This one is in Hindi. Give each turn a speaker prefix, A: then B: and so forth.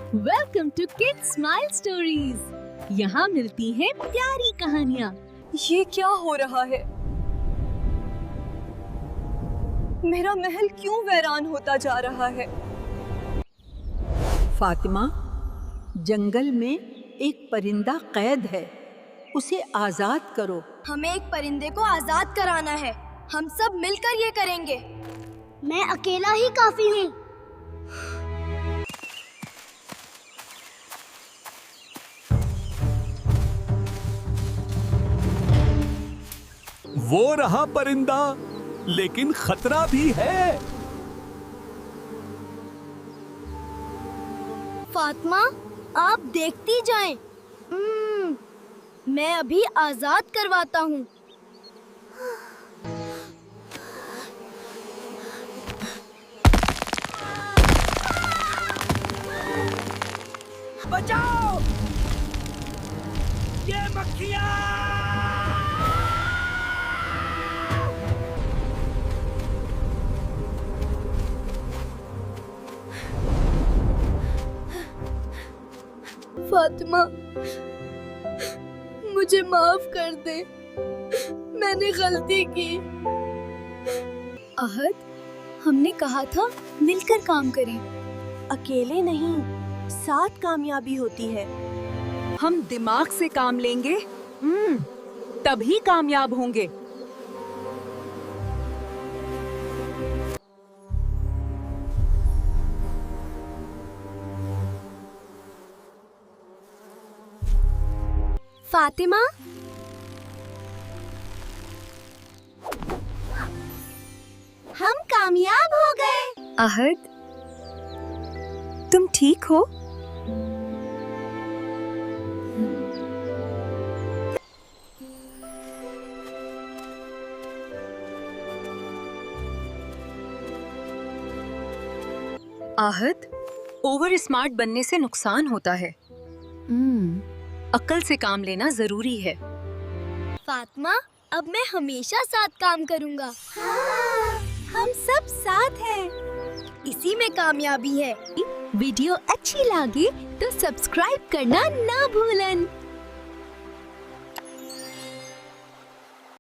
A: Welcome to kids smile stories. यहाँ मिलती हैं प्यारी कहानियाँ।
B: ये क्या हो रहा है? मेरा महल क्यों वीरान होता जा रहा है?
C: फातिमा, जंगल में एक परिंदा कैद है, उसे आजाद करो।
D: हमें एक परिंदे को आजाद कराना है। हम सब मिलकर ये करेंगे। मैं अकेला ही काफी हूँ।
E: वो रहा परिंदा, लेकिन खतरा भी है।
D: फातिमा, आप देखती जाएं। मैं अभी आजाद करवाता हूँ।
E: बचाओ! ये मक्खियाँ!
D: फातिमा, मुझे माफ कर दे। मैंने गलती की। अहद, हमने कहा था मिलकर काम करें।
B: अकेले नहीं, साथ कामयाबी होती है।
A: हम दिमाग से काम लेंगे, तभी कामयाब होंगे।
D: फातिमा, हम कामयाब हो गए।
B: अहद, तुम ठीक हो?
A: आहत, ओवर स्मार्ट बनने से नुकसान होता है। अक्ल से काम लेना जरूरी है।
D: फातिमा, अब मैं हमेशा साथ काम करूँगा। हम सब साथ हैं। इसी में कामयाबी है।
A: वीडियो अच्छी लगे तो सब्सक्राइब करना ना भूलन।